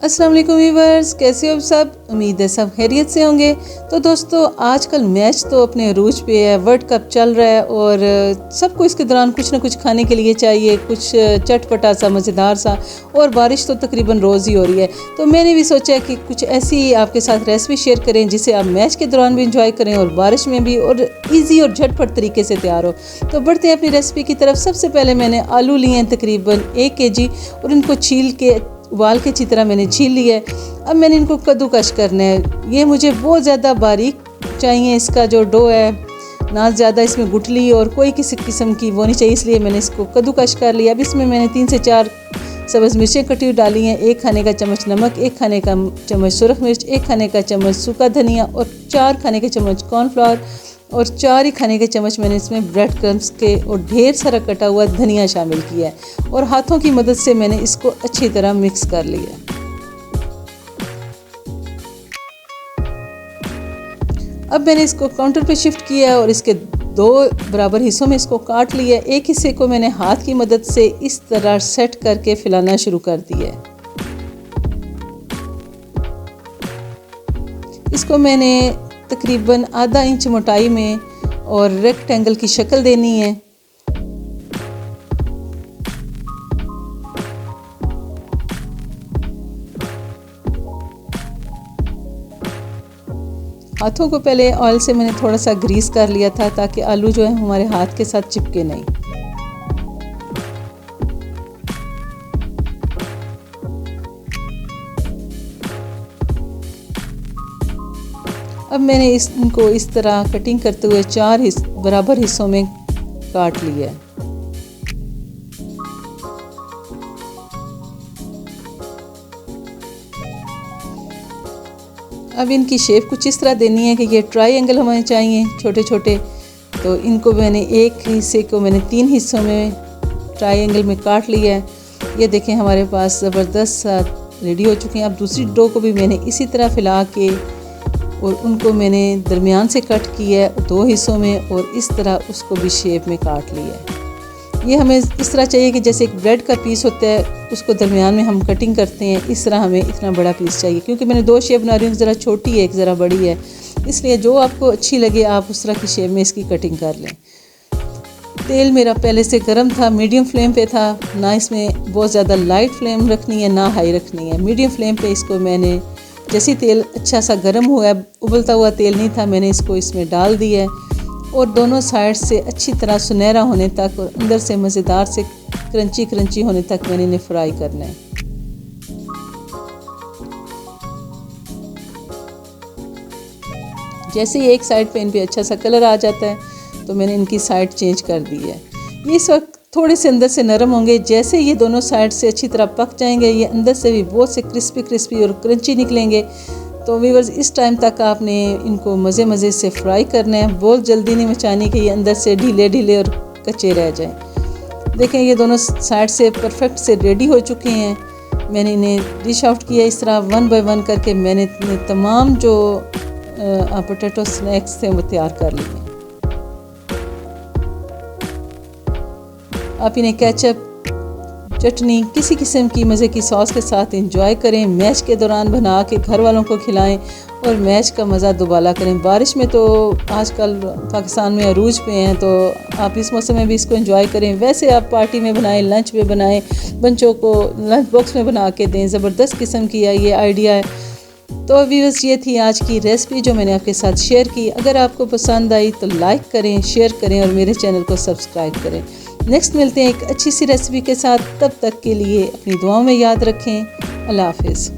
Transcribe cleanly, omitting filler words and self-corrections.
अस्सलाम वालेकुम व्यूअर्स, कैसे हो आप सब। उम्मीद है सब खैरियत से होंगे। तो दोस्तों, आजकल मैच तो अपने अरूज पे है, वर्ल्ड कप चल रहा है और सबको इसके दौरान कुछ ना कुछ खाने के लिए चाहिए, कुछ चटपटा सा मज़ेदार सा। और बारिश तो तकरीबन रोज़ ही हो रही है, तो मैंने भी सोचा कि कुछ ऐसी आपके साथ रेसिपी शेयर करें जिसे आप मैच के दौरान भी इंजॉय करें और बारिश में भी, और ईजी और झटपट तरीके से तैयार हो। तो बढ़ते हैं अपनी रेसिपी की तरफ। सबसे पहले मैंने आलू लिए हैं तकरीबन 1 kg और इनको छील के उबाल के अच्छी तरह मैंने छील लिया है। अब मैंने इनको कद्दूकश करना है। ये मुझे बहुत ज़्यादा बारीक चाहिए, इसका जो डो है ना ज़्यादा इसमें गुठली और कोई किसी किस्म की वो नहीं चाहिए, इसलिए मैंने इसको कद्दूकश कर लिया। अब इसमें मैंने 3 से 4 सब्ज़ मिर्चें कटी हुई डाली हैं, 1 खाने का चम्मच नमक, 1 खाने का चम्मच सुरख मिर्च, 1 खाने का चम्मच सूखा धनिया और 4 खाने के चम्मच कॉर्नफ्लावर और 4 ही खाने के चम्मच मैंने इसमें ब्रेड क्रम्स के और ढेर सारा कटा हुआ धनिया शामिल किया है और हाथों की मदद से मैंने इसको अच्छी तरह मिक्स कर लिया। अब मैंने इसको काउंटर पे शिफ्ट किया और इसके 2 बराबर हिस्सों में इसको काट लिया। एक हिस्से को मैंने हाथ की मदद से इस तरह सेट करके फैलाना शुरू कर दिया। इसको मैंने तकरीबन आधा इंच मोटाई में और रेक्टेंगल की शक्ल देनी है। हाथों को पहले ऑयल से मैंने थोड़ा सा ग्रीस कर लिया था ताकि आलू जो है हमारे हाथ के साथ चिपके नहीं। अब मैंने इनको इस तरह कटिंग करते हुए 4 बराबर हिस्सों में काट लिया है। अब इनकी शेप कुछ इस तरह देनी है कि ये ट्रायंगल हमें चाहिए छोटे छोटे। तो इनको मैंने एक हिस्से को मैंने 3 हिस्सों में ट्रायंगल में काट लिया है। ये देखें हमारे पास ज़बरदस्त सा रेडी हो चुके हैं। अब दूसरी डो को भी मैंने इसी तरह फैला के और उनको मैंने दरमियान से कट किया है 2 हिस्सों में और इस तरह उसको भी शेप में काट लिया है। ये हमें इस तरह चाहिए कि जैसे एक ब्रेड का पीस होता है उसको दरमियान में हम कटिंग करते हैं, इस तरह हमें इतना बड़ा पीस चाहिए। क्योंकि मैंने 2 शेप बना रही हूँ, ज़रा छोटी है एक ज़रा बड़ी है, इसलिए जो आपको अच्छी लगे आप उस तरह की शेप में इसकी कटिंग कर लें। तेल मेरा पहले से गर्म था, मीडियम फ्लेम पे था, ना इसमें बहुत ज़्यादा लाइट फ्लेम रखनी है ना हाई रखनी है। मीडियम फ्लेम पे इसको मैंने जैसे तेल अच्छा सा गर्म हुआ है, उबलता हुआ तेल नहीं था, मैंने इसको इसमें डाल दिया है और दोनों साइड से अच्छी तरह सुनहरा होने तक और अंदर से मज़ेदार से क्रंची क्रंची होने तक मैंने इन्हें फ्राई करना है। जैसे ही एक साइड पे इन पे अच्छा सा कलर आ जाता है तो मैंने इनकी साइड चेंज कर दी है। ये इस वक्त थोड़े से अंदर से नरम होंगे। जैसे ये दोनों साइड से अच्छी तरह पक जाएंगे ये अंदर से भी बहुत से क्रिस्पी और क्रंची निकलेंगे। तो व्यूअर्स, इस टाइम तक आपने इनको मज़े से फ्राई करना है, बहुत जल्दी नहीं मचानी कि ये अंदर से ढीले और कच्चे रह जाएं। देखें ये दोनों साइड से परफेक्ट से रेडी हो चुके हैं। मैंने इन्हें डिश आउट किया इस तरह 1 बाय 1 करके। मैंने तमाम जो पोटैटो स्नैक्स थे वो तैयार कर लिए। आप इन्हें केचप, चटनी, किसी किस्म की मज़े की सॉस के साथ एंजॉय करें। मैच के दौरान बना के घर वालों को खिलाएं और मैच का मज़ा दुबाला करें। बारिश में तो आजकल पाकिस्तान में अरूज पे हैं, तो आप इस मौसम में भी इसको एंजॉय करें। वैसे आप पार्टी में बनाएं, लंच में बनाएं, बच्चों को लंच बॉक्स में बना के दें। ज़बरदस्त किस्म की ये आइडिया है। तो व्यूअर्स, ये थी आज की रेसिपी जो मैंने आपके साथ शेयर की। अगर आपको पसंद आई तो लाइक करें, शेयर करें और मेरे चैनल को सब्सक्राइब करें। नेक्स्ट मिलते हैं एक अच्छी सी रेसिपी के साथ। तब तक के लिए अपनी दुआओं में याद रखें। अल्लाह हाफिज़।